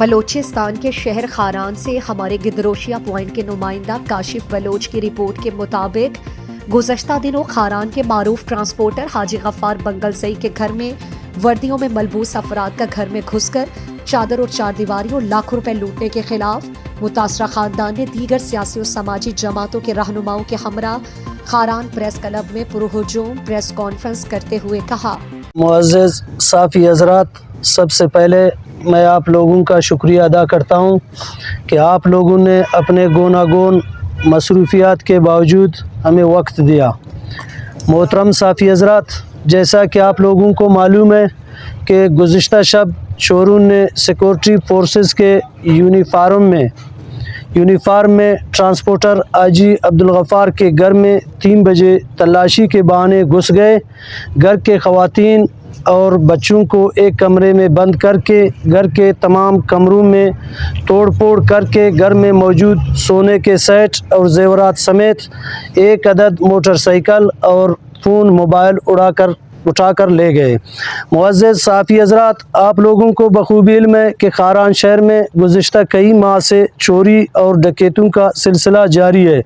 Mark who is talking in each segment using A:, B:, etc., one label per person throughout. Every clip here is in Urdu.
A: بلوچستان کے شہر خاران سے ہمارے گدروشیا پوائنٹ کے نمائندہ کاشف بلوچ کی رپورٹ کے مطابق گزشتہ دنوں خاران کے معروف ٹرانسپورٹر حاجی غفار بنگل زئی کے گھر میں وردیوں میں ملبوس افراد کا گھر میں گھس کر چادر اور چار دیواریوں لاکھوں روپے لوٹنے کے خلاف متاثرہ خاندان نے دیگر سیاسی و سماجی جماعتوں کے رہنماؤں کے ہمراہ خاران پریس کلب میں پرہجوم پریس کانفرنس کرتے ہوئے کہا:
B: معزز صحافی حضرات، سب سے پہلے میں آپ لوگوں کا شکریہ ادا کرتا ہوں کہ آپ لوگوں نے اپنے گوناگون مصروفیات کے باوجود ہمیں وقت دیا۔ محترم صحافی حضرات، جیسا کہ آپ لوگوں کو معلوم ہے کہ گزشتہ شب چوروں نے سیکورٹی فورسز کے یونیفارم میں ٹرانسپورٹر حاجی عبدالغفار کے گھر میں 3 بجے تلاشی کے بہانے گھس گئے۔ گھر کے خواتین اور بچوں کو ایک کمرے میں بند کر کے گھر کے تمام کمروں میں توڑ پھوڑ کر کے گھر میں موجود سونے کے سیٹ اور زیورات سمیت 1 عدد موٹر سائیکل اور فون موبائل اٹھا کر لے گئے۔ معزز صحافی حضرات، آپ لوگوں کو بخوبی علم ہے کہ خاران شہر میں گزشتہ کئی ماہ سے چوری اور ڈکیتوں کا سلسلہ جاری ہے،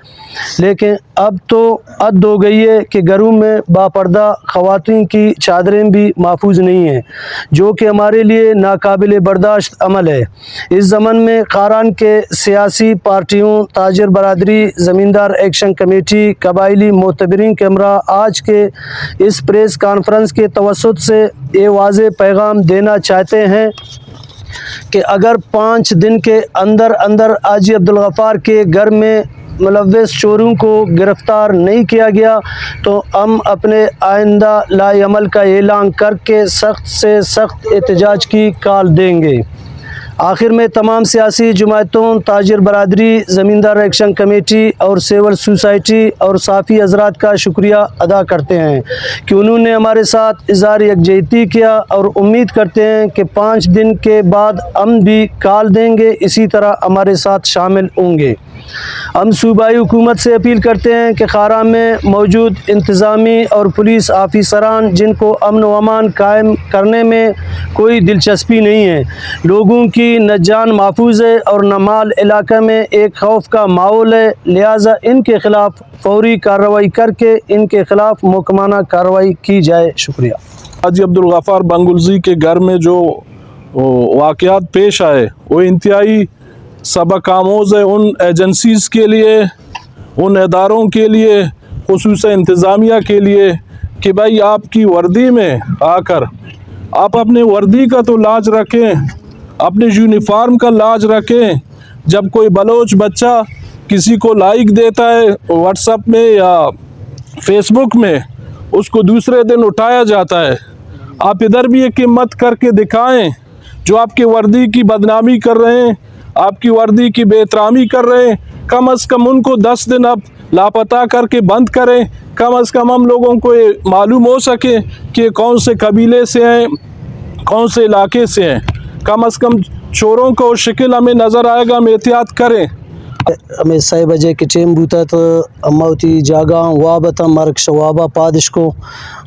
B: لیکن اب تو حد ہو گئی ہے کہ گھروں میں باپردہ خواتین کی چادریں بھی محفوظ نہیں ہیں، جو کہ ہمارے لیے ناقابل برداشت عمل ہے۔ اس ضمن میں خاران کے سیاسی پارٹیوں، تاجر برادری، زمیندار ایکشن کمیٹی، قبائلی معتبرین کے ہمراہ آج کے اس پریس کانفرنس کے توسط سے یہ واضح پیغام دینا چاہتے ہیں کہ اگر 5 دن کے اندر حاجی عبدالغفار کے گھر میں ملوث چوروں کو گرفتار نہیں کیا گیا تو ہم اپنے آئندہ لائی عمل کا اعلان کر کے سخت سے سخت احتجاج کی کال دیں گے۔ آخر میں تمام سیاسی جماعتوں، تاجر برادری، زمیندار ایکشن کمیٹی اور سول سوسائٹی اور صحافی حضرات کا شکریہ ادا کرتے ہیں کہ انہوں نے ہمارے ساتھ اظہار یکجہتی کیا، اور امید کرتے ہیں کہ 5 دن کے بعد ہم بھی کال دیں گے، اسی طرح ہمارے ساتھ شامل ہوں گے۔ ہم صوبائی حکومت سے اپیل کرتے ہیں کہ خاران میں موجود انتظامی اور پولیس آفیسران، جن کو امن و امان قائم کرنے میں کوئی دلچسپی نہیں ہے، لوگوں کی نہ جان محفوظ ہے اور نہ مال، علاقے میں ایک خوف کا ماحول ہے، لہٰذا ان کے خلاف فوری کارروائی کر کے ان کے خلاف محکمانہ کارروائی کی جائے۔ شکریہ۔
C: حاجی عبدالغفار بنگل زئی کے گھر میں جو واقعات پیش آئے وہ انتہائی سبق آموز ہے ان ایجنسیز کے لیے، ان اداروں کے لیے، خصوصاً انتظامیہ کے لیے، کہ بھائی آپ کی وردی میں آ کر آپ اپنے وردی کا تو لاج رکھیں، اپنے یونیفارم کا لاج رکھیں۔ جب کوئی بلوچ بچہ کسی کو لائک دیتا ہے واٹس ایپ میں یا فیس بک میں، اس کو دوسرے دن اٹھایا جاتا ہے۔ آپ ادھر بھی ایک ہمت کر کے دکھائیں، جو آپ کی وردی کی بدنامی کر رہے ہیں، آپ کی وردی کی بے احترامی کر رہے ہیں، کم از کم ان کو 10 دن اب لاپتہ کر کے بند کریں، کم از کم ہم لوگوں کو یہ معلوم ہو سکے کہ کون سے قبیلے سے ہیں، کون سے علاقے سے ہیں۔ کم از کم چوروں کو شکل ہمیں نظر آئے گا، ہم احتیاط کریں۔
B: ہمیں 6 بجے کے ٹیم بوتا تو اموتی جاگا وابتا مرک شوابا پادش کو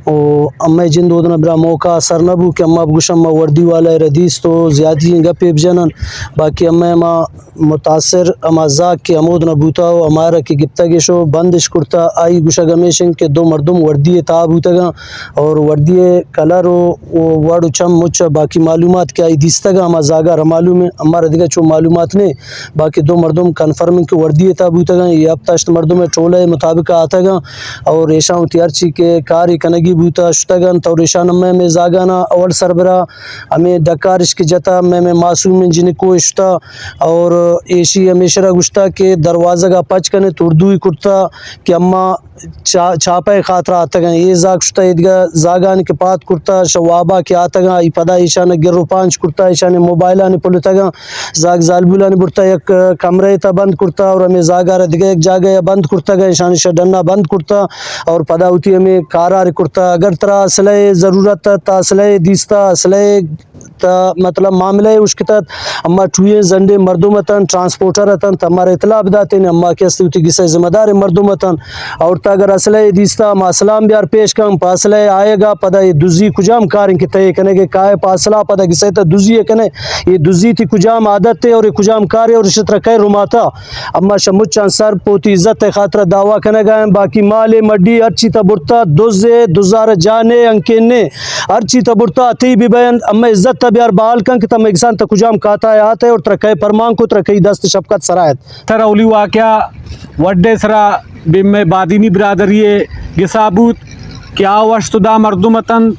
B: امی جن دودنا برا موقع سر نبو کہ اما بگوشم وردی والا ردیس تو زیادی گپے بجنن، باقی اما متاثر اما زاک کے امودنا بوتا ہو ہمارا کی گپتگی شو بندش کرتا آئی گوشا گمیشن کے 2 مردم وردی تا بوتا گا اور وردی کلر وڑ چم مچ باقی معلومات کے آئی دیستا گا اما زاگا معلوم ہے، ہمارا دیگا چو معلومات نے باقی 2 مردم کنفرمنگ کے وردی تا بوتا گا، یہ اب تاشت مردم ٹولہ مطابق آتا گا اور ایشان تیارچی کے کاری کنگی بوتا شتگن تو ریشان میں زاگانا اول سربراہ ہمیں ڈکارش کی جتا میں معصوم جن کو اشتا اور ایشی ہمیشہ گشتا کہ دروازہ کا پچ کنے تردوی کرتا کہ اما چھاپے خاطر آتا گا، یہ زاگ شتا ادگا زاگان کے پات کرتا شوابا کے آتا گا، ای پدا ایشان گرو پانچ کرتا، ایشان موبائلان پلتا گا، زاگ زالبولان برتا یک کمرے تا بند کرتا اور ہمیں زاگارہ دیگا ایک جاگہ بند کرتا گا، ایشان ڈنا بند کرتا اور پدا ہوتی ہمیں کارار کرتا۔ اگر ترا اسلحے ضرورت تا اسلحے دیستا، اسلحے تا مطلب معاملہ اس کے تحت اما ٹوئے زنڈے مردمتاً ٹرانسپورٹر تن ہمارا اطلاع بداتے ہیں، اما کیسے ہوتی کسی ذمہ دار مردمتاً اور تا تا اگر اسلحه دیستا ما اسلام بیار پیش کم پاسلے آئے گا پدا یہ دزی کجام کارن کی تے کنے کے کائے پاسلا پدا کسے تا دزی کنے یہ دزی تھی کجام عادت تے اور کجام کار اور رشت رکھے رماتا اما شمچان سر پوتی عزت خاطر دعویٰ کنے گئے باقی مال مڈی ہر چیتا برتا دوزے دوزار جانے انکینے ہر چیتا برتا تی بھی بیان اما عزت تا بیار بحال کن کہ تم اکسان تا کجام کاتا ہے آتے اور ترکے پرمان کو ترکے دست شفقت سرایت
D: تر اولی واقعہ وڈے سرا بیم بادینی برادری گسابوت کیا وشت دا مردمتن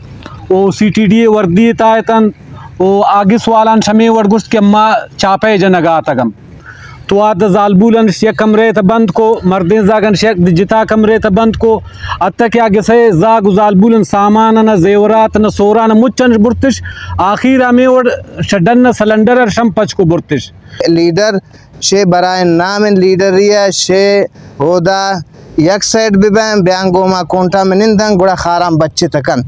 D: او سی ٹی ڈی وردی تایتن او آگے سوالان شمی ورگست کہ اما چاپے جنگا تگم تو آد زالبولن یک کمرے تا بند کو مردین زاگن شیک جتا کمرے تا بند کو اتا کیا گسے زاگ زالبولن سامانا زیورات نا سوران مچن برتش آخیر ہمیں وڑ شڈن سلنڈر شم پچ کو برتش
E: لیڈر شے برائے نام لیڈریہ شے ہودا یک سائڈ بھی بین بیانگو ما کونٹا میں نندن گوڑا خارام بچے تکن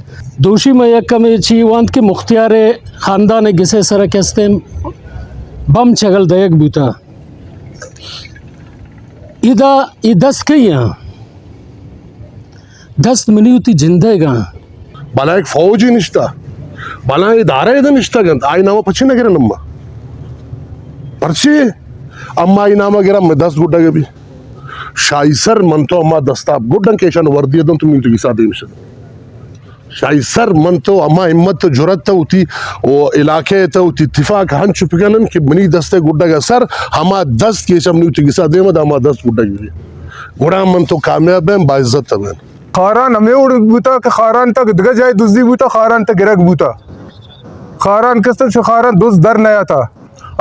B: دوشی میں یک کمی چی وانت کے مختیار خاندان گسے سرکستے بم چگل دیگ بیتا ادا ای دست کئی ہیں دست منی ہوتی جندے گا
F: بالا ایک فوجی نشتا بالا ادارہ ایدہ نشتا گند آئی نامہ پچھے نہ گرن اما پرچے اما آئی نامہ گرن میں دست گوڑا گیا بھی شایسر من تو اما دستا گوڑن کیشان وردی ادن تو میوٹی کسا دے مشد شایسر من تو اما امت تو جرت تا ہوتی وہ علاقے تا ہوتی اتفاق ہن چپگنن کہ منی دستے گوڑا گیا سر ہما دست کیشان میوٹی کسا دے مد اما دست گوڑا گیا گوڑا من تو کامیاب ہیں باعزت تا بین
G: خاران ہمیں اڑ بوتا کہ خاران تک دگا جائے دزدی بوتا خاران تک گرگ بوتا خاران کسن سے خاران دز در نیا تھا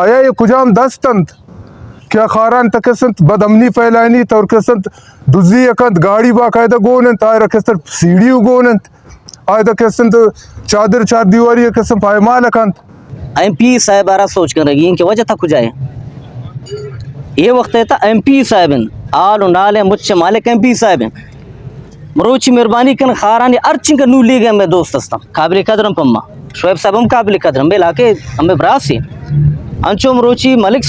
G: آیا یہ کجام دستند کیا خاران تک کسنت بد امنی پھیلائنی تو کسنت دزدی اکند گاڑی باقاعدہ گوننت آئے کسنت سیڑھیو گوننت آئے کسنت چادر چار دیواری کسن پائمال اکند
H: ایم پی صاحب آرہ سوچ کر رہی ہیں کہ وجہ تھا کجائے یہ وقت ہے تا ایم پی صاحبن آل و نال مجھ مالک ایم پی صاحبن مروچی مہربانی کن خارانی ارچن کا نو لے گئے میں دوست ہستا قابل قدرم پما شعیب صاحب ہم قابل قدرم بے علاقے ہمیں براسی انچو مروچی ملک